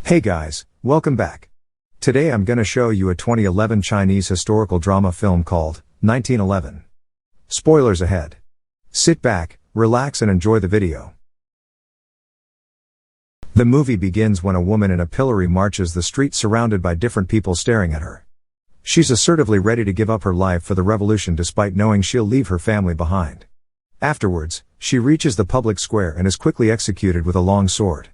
Hey guys, welcome back. Today I'm gonna show you a 2011 Chinese historical drama film called 1911. Spoilers ahead. Sit back, relax and enjoy the video. The movie begins when a woman in a pillory marches the street surrounded by different people staring at her. She's assertively ready to give up her life for the revolution despite knowing she'll leave her family behind. Afterwards, she reaches the public square and is quickly executed with a long sword.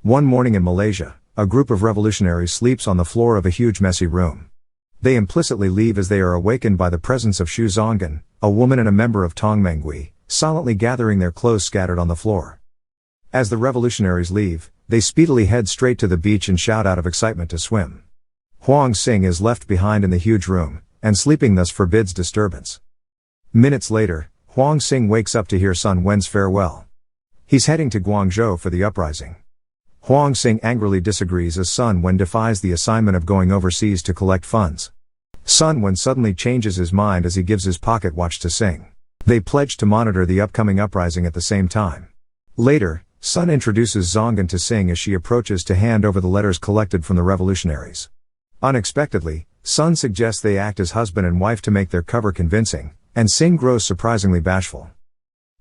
One morning in Malaysia, a group of revolutionaries sleeps on the floor of a huge messy room. They implicitly leave as they are awakened by the presence of Xu Zonggan, a woman and a member of Tongmenghui, silently gathering their clothes scattered on the floor. As the revolutionaries leave, they speedily head straight to the beach and shout out of excitement to swim. Huang Xing is left behind in the huge room, and sleeping thus forbids disturbance. Minutes later, Huang Xing wakes up to hear Sun Wen's farewell. He's heading to Guangzhou for the uprising. Huang Xing angrily disagrees as Sun Wen defies the assignment of going overseas to collect funds. Sun Wen suddenly changes his mind as he gives his pocket watch to Xing. They pledge to monitor the upcoming uprising at the same time. Later, Sun introduces Zonggan to Xing as she approaches to hand over the letters collected from the revolutionaries. Unexpectedly, Sun suggests they act as husband and wife to make their cover convincing, and Xing grows surprisingly bashful.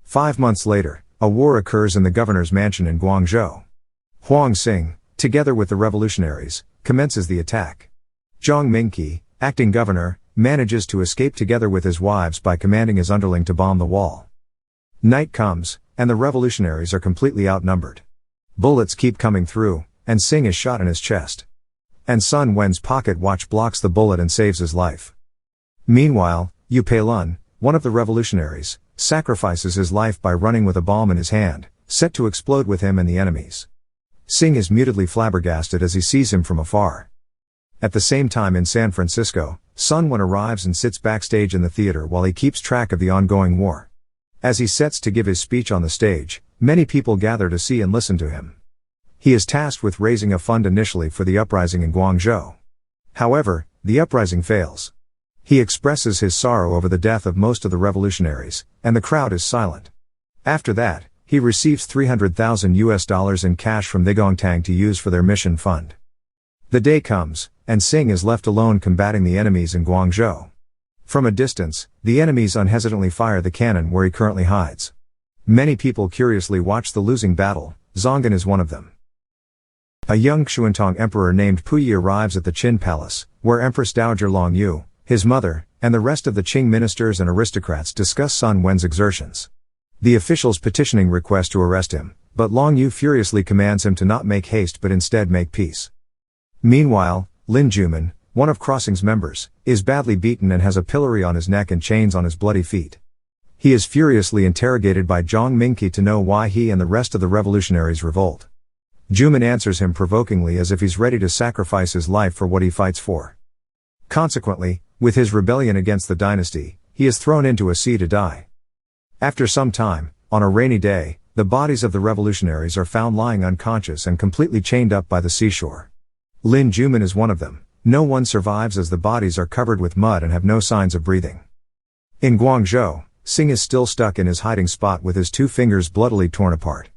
5 months later, a war occurs in the governor's mansion in Guangzhou. Huang Xing, together with the revolutionaries, commences the attack. Zhang Mingqi, acting governor, manages to escape together with his wives by commanding his underling to bomb the wall. Night comes, and the revolutionaries are completely outnumbered. Bullets keep coming through, and Xing is shot in his chest. And Sun Wen's pocket watch blocks the bullet and saves his life. Meanwhile, Yu Peilun, one of the revolutionaries, sacrifices his life by running with a bomb in his hand, set to explode with him and the enemies. Xing is mutedly flabbergasted as he sees him from afar. At the same time in San Francisco, Sun Wen arrives and sits backstage in the theater while he keeps track of the ongoing war. As he sets to give his speech on the stage, many people gather to see and listen to him. He is tasked with raising a fund initially for the uprising in Guangzhou. However, the uprising fails. He expresses his sorrow over the death of most of the revolutionaries, and the crowd is silent. After that, he receives $300,000 in cash from the Gongtang to use for their mission fund. The day comes, and Xing is left alone combating the enemies in Guangzhou. From a distance, the enemies unhesitatingly fire the cannon where he currently hides. Many people curiously watch the losing battle. Zonggan is one of them. A young Xuantong emperor named Puyi arrives at the Qin palace, where Empress Dowager Long Yu, his mother, and the rest of the Qing ministers and aristocrats discuss Sun Wen's exertions. The officials petitioning request to arrest him, but Long Yu furiously commands him to not make haste but instead make peace. Meanwhile, Lin Juman, one of Crossing's members, is badly beaten and has a pillory on his neck and chains on his bloody feet. He is furiously interrogated by Zhang Mingqi to know why he and the rest of the revolutionaries revolt. Juman answers him provokingly as if he's ready to sacrifice his life for what he fights for. Consequently, with his rebellion against the dynasty, he is thrown into a sea to die. After some time, on a rainy day, the bodies of the revolutionaries are found lying unconscious and completely chained up by the seashore. Lin Juman is one of them. No one survives as the bodies are covered with mud and have no signs of breathing. In Guangzhou, Xing is still stuck in his hiding spot with his 2 fingers bloodily torn apart.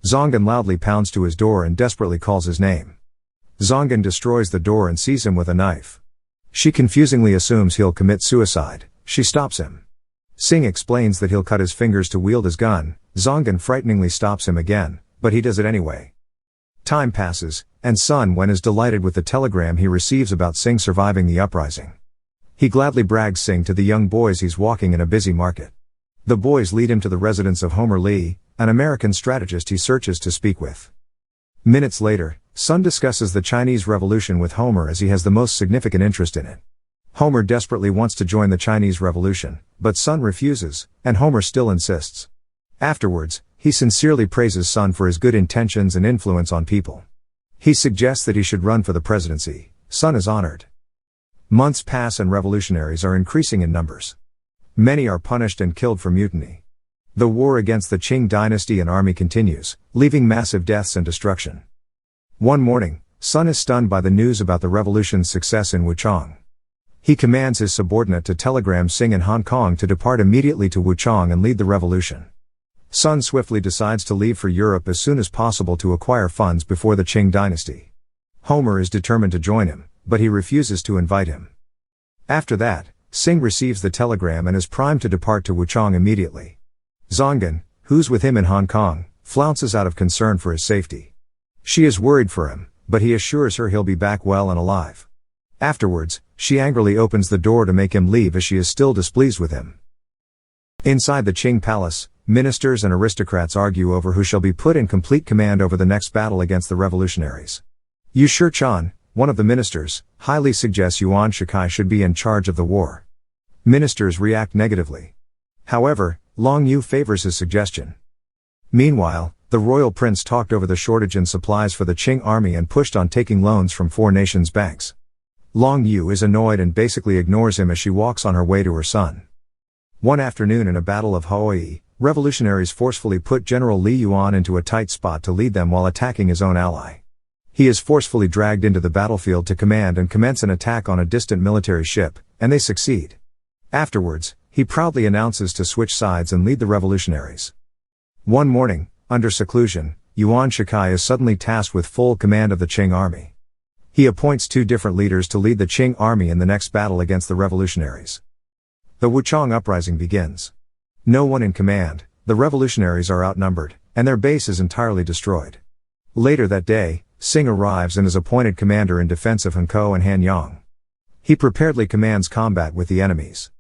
Zonggan loudly pounds to his door and desperately calls his name. Zonggan destroys the door and sees him with a knife. She confusingly assumes he'll commit suicide. She stops him. Xing explains that he'll cut his fingers to wield his gun. Zonggan frighteningly stops him again, but he does it anyway. Time passes, and Sun Wen is delighted with the telegram he receives about Xing surviving the uprising. He gladly brags Xing to the young boys he's walking in a busy market. The boys lead him to the residence of Homer Lee, an American strategist he searches to speak with. Minutes later, Sun discusses the Chinese Revolution with Homer as he has the most significant interest in it. Homer desperately wants to join the Chinese Revolution, but Sun refuses, and Homer still insists. Afterwards, he sincerely praises Sun for his good intentions and influence on people. He suggests that he should run for the presidency. Sun is honored. Months pass and revolutionaries are increasing in numbers. Many are punished and killed for mutiny. The war against the Qing Dynasty and army continues, leaving massive deaths and destruction. One morning, Sun is stunned by the news about the revolution's success in Wuchang. He commands his subordinate to telegram Xing in Hong Kong to depart immediately to Wuchang and lead the revolution. Sun swiftly decides to leave for Europe as soon as possible to acquire funds before the Qing Dynasty. Homer is determined to join him, but he refuses to invite him. After that, Xing receives the telegram and is primed to depart to Wuchang immediately. Zongan, who's with him in Hong Kong, flounces out of concern for his safety. She is worried for him, but he assures her he'll be back well and alive. Afterwards, she angrily opens the door to make him leave as she is still displeased with him. Inside the Qing palace, ministers and aristocrats argue over who shall be put in complete command over the next battle against the revolutionaries. Yu Shichan, one of the ministers, highly suggests Yuan Shikai should be in charge of the war. Ministers react negatively. However, Long Yu favors his suggestion. Meanwhile, the royal prince talked over the shortage in supplies for the Qing army and pushed on taking loans from four nations' banks. Long Yu is annoyed and basically ignores him as she walks on her way to her son. One afternoon in a battle of Haoi, revolutionaries forcefully put General Li Yuan into a tight spot to lead them while attacking his own ally. He is forcefully dragged into the battlefield to command and commence an attack on a distant military ship, and they succeed. Afterwards, he proudly announces to switch sides and lead the revolutionaries. One morning, under seclusion, Yuan Shikai is suddenly tasked with full command of the Qing army. He appoints two different leaders to lead the Qing army in the next battle against the revolutionaries. The Wuchang Uprising begins. No one in command, the revolutionaries are outnumbered, and their base is entirely destroyed. Later that day, Xing arrives and is appointed commander in defense of Hankou and Hanyang. He preparedly commands combat with the enemies.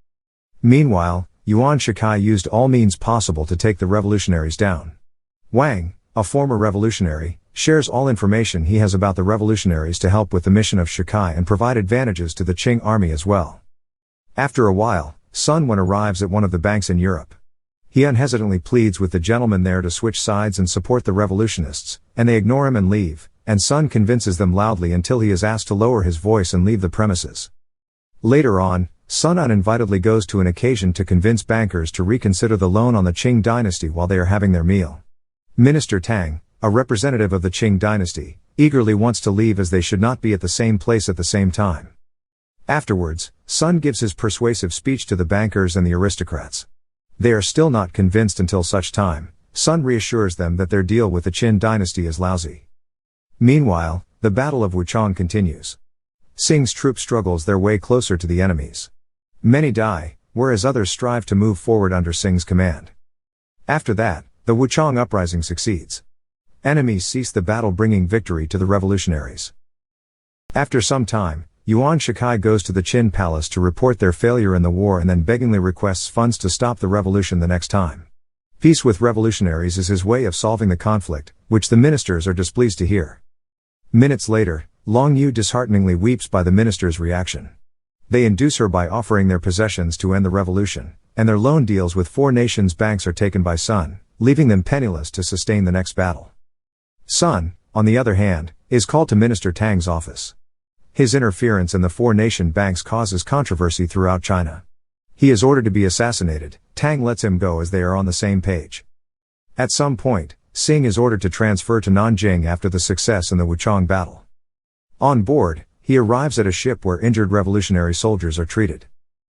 Meanwhile, Yuan Shikai used all means possible to take the revolutionaries down. Wang, a former revolutionary, shares all information he has about the revolutionaries to help with the mission of Shikai and provide advantages to the Qing army as well. After a while, Sun Wen arrives at one of the banks in Europe. He unhesitantly pleads with the gentlemen there to switch sides and support the revolutionists, and they ignore him and leave, and Sun convinces them loudly until he is asked to lower his voice and leave the premises. Later on, Sun uninvitedly goes to an occasion to convince bankers to reconsider the loan on the Qing Dynasty while they are having their meal. Minister Tang, a representative of the Qing Dynasty, eagerly wants to leave as they should not be at the same place at the same time. Afterwards, Sun gives his persuasive speech to the bankers and the aristocrats. They are still not convinced until such time, Sun reassures them that their deal with the Qin dynasty is lousy. Meanwhile, the Battle of Wuchang continues. Xing's troop struggles their way closer to the enemies. Many die, whereas others strive to move forward under Xing's command. After that, the Wuchang Uprising succeeds. Enemies cease the battle, bringing victory to the revolutionaries. After some time, Yuan Shikai goes to the Qin palace to report their failure in the war and then beggingly requests funds to stop the revolution the next time. Peace with revolutionaries is his way of solving the conflict, which the ministers are displeased to hear. Minutes later, Long Yu dishearteningly weeps by the ministers' reaction. They induce her by offering their possessions to end the revolution, and their loan deals with four nations' banks are taken by Sun, leaving them penniless to sustain the next battle. Sun, on the other hand, is called to Minister Tang's office. His interference in the four-nation banks causes controversy throughout China. He is ordered to be assassinated. Tang lets him go as they are on the same page. At some point, Xing is ordered to transfer to Nanjing after the success in the Wuchang battle. On board, he arrives at a ship where injured revolutionary soldiers are treated.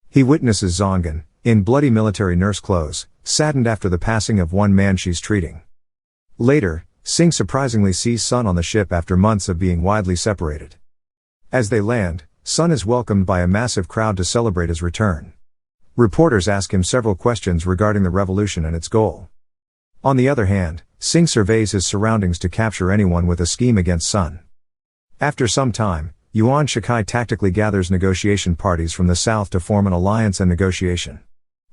He witnesses Zongan, in bloody military nurse clothes, saddened after the passing of one man she's treating. Later, Xing surprisingly sees Sun on the ship after months of being widely separated. As they land, Sun is welcomed by a massive crowd to celebrate his return. Reporters ask him several questions regarding the revolution and its goal. On the other hand, Xing surveys his surroundings to capture anyone with a scheme against Sun. After some time, Yuan Shikai tactically gathers negotiation parties from the south to form an alliance and negotiation.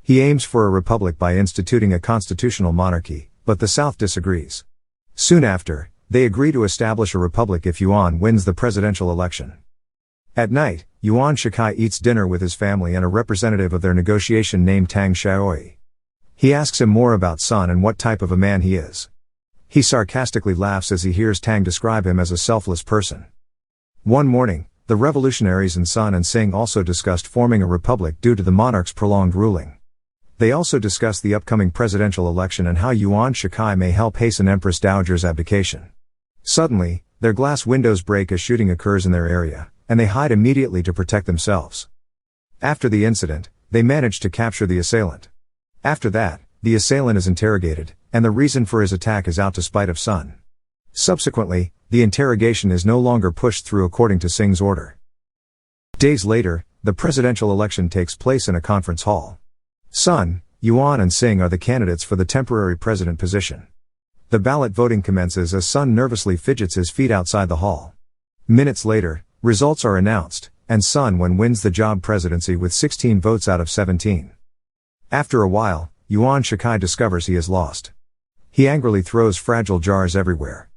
He aims for a republic by instituting a constitutional monarchy, but the south disagrees. Soon after, they agree to establish a republic if Yuan wins the presidential election. At night, Yuan Shikai eats dinner with his family and a representative of their negotiation named Tang Xiaoi. He asks him more about Sun and what type of a man he is. He sarcastically laughs as he hears Tang describe him as a selfless person. One morning, the revolutionaries and Sun and Xing also discussed forming a republic due to the monarch's prolonged ruling. They also discussed the upcoming presidential election and how Yuan Shikai may help hasten Empress Dowager's abdication. Suddenly, their glass windows break as shooting occurs in their area, and they hide immediately to protect themselves. After the incident, they manage to capture the assailant. After that, the assailant is interrogated, and the reason for his attack is out to spite of Sun. Subsequently, the interrogation is no longer pushed through according to Xing's order. Days later, the presidential election takes place in a conference hall. Sun, Yuan and Xing are the candidates for the temporary president position. The ballot voting commences as Sun nervously fidgets his feet outside the hall. Minutes later, results are announced, and Sun wins the job presidency with 16 votes out of 17. After a while, Yuan Shikai discovers he has lost. He angrily throws fragile jars everywhere.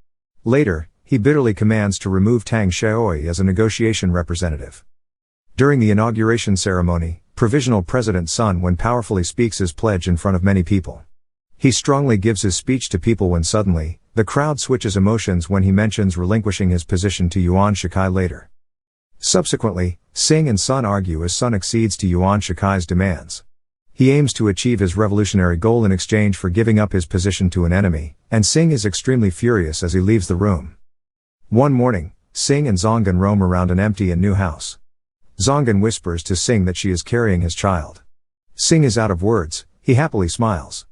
Later, he bitterly commands to remove Tang Xiaoi as a negotiation representative. During the inauguration ceremony, Provisional President Sun powerfully speaks his pledge in front of many people. He strongly gives his speech to people when suddenly, the crowd switches emotions when he mentions relinquishing his position to Yuan Shikai later. Subsequently, Xing and Sun argue as Sun accedes to Yuan Shikai's demands. He aims to achieve his revolutionary goal in exchange for giving up his position to an enemy, and Xing is extremely furious as he leaves the room. One morning, Xing and Zongan roam around an empty and new house. Zongan whispers to Xing that she is carrying his child. Xing is out of words, he happily smiles.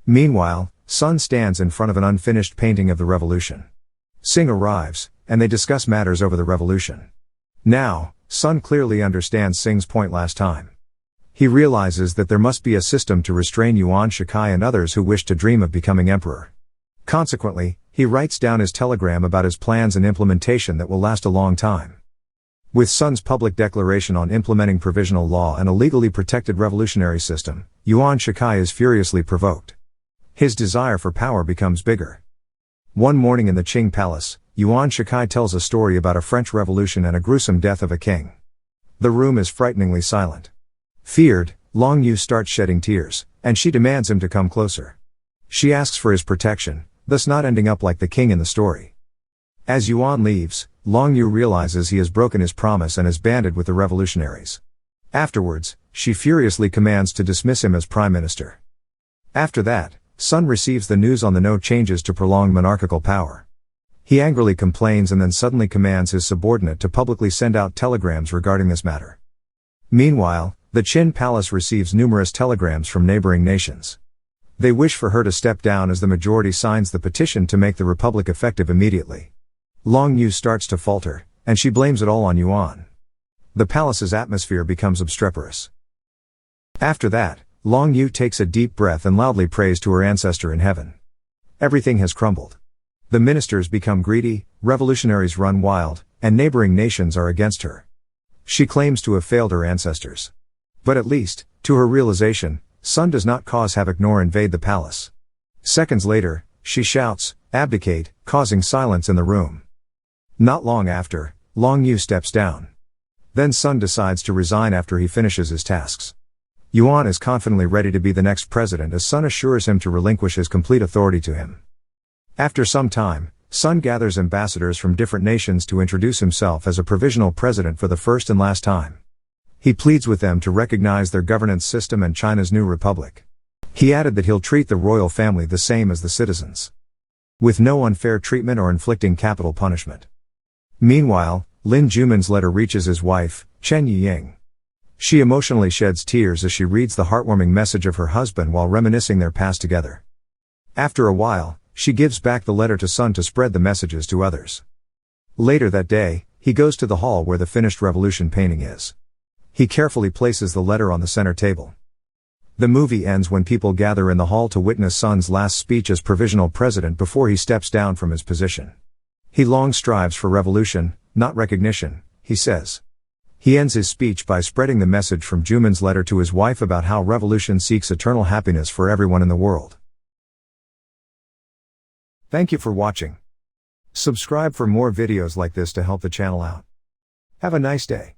Meanwhile, Sun stands in front of an unfinished painting of the revolution. Xing arrives, and they discuss matters over the revolution. Now, Sun clearly understands Xing's point last time. He realizes that there must be a system to restrain Yuan Shikai and others who wish to dream of becoming emperor. Consequently, he writes down his telegram about his plans and implementation that will last a long time. With Sun's public declaration on implementing provisional law and a legally protected revolutionary system, Yuan Shikai is furiously provoked. His desire for power becomes bigger. One morning in the Qing palace, Yuan Shikai tells a story about a French revolution and a gruesome death of a king. The room is frighteningly silent. Feared, Long Yu starts shedding tears, and she demands him to come closer. She asks for his protection, thus not ending up like the king in the story. As Yuan leaves, Long Yu realizes he has broken his promise and has banded with the revolutionaries. Afterwards, she furiously commands to dismiss him as prime minister. After that, Sun receives the news on the no changes to prolonged monarchical power. He angrily complains and then suddenly commands his subordinate to publicly send out telegrams regarding this matter. Meanwhile, the Qin palace receives numerous telegrams from neighboring nations. They wish for her to step down as the majority signs the petition to make the republic effective immediately. Long Yu starts to falter, and she blames it all on Yuan. The palace's atmosphere becomes obstreperous. After that, Long Yu takes a deep breath and loudly prays to her ancestor in heaven. Everything has crumbled. The ministers become greedy, revolutionaries run wild, and neighboring nations are against her. She claims to have failed her ancestors. But at least, to her realization, Sun does not cause havoc nor invade the palace. Seconds later, she shouts, "Abdicate," causing silence in the room. Not long after, Long Yu steps down. Then Sun decides to resign after he finishes his tasks. Yuan is confidently ready to be the next president as Sun assures him to relinquish his complete authority to him. After some time, Sun gathers ambassadors from different nations to introduce himself as a provisional president for the first and last time. He pleads with them to recognize their governance system and China's new republic. He added that he'll treat the royal family the same as the citizens, with no unfair treatment or inflicting capital punishment. Meanwhile, Lin Jumin's letter reaches his wife, Chen Yiying. She emotionally sheds tears as she reads the heartwarming message of her husband while reminiscing their past together. After a while, she gives back the letter to Sun to spread the messages to others. Later that day, he goes to the hall where the finished revolution painting is. He carefully places the letter on the center table. The movie ends when people gather in the hall to witness Sun's last speech as provisional president before he steps down from his position. He long strives for revolution, not recognition, he says. He ends his speech by spreading the message from Jumin's letter to his wife about how revolution seeks eternal happiness for everyone in the world. Thank you for watching. Subscribe for more videos like this to help the channel out. Have a nice day.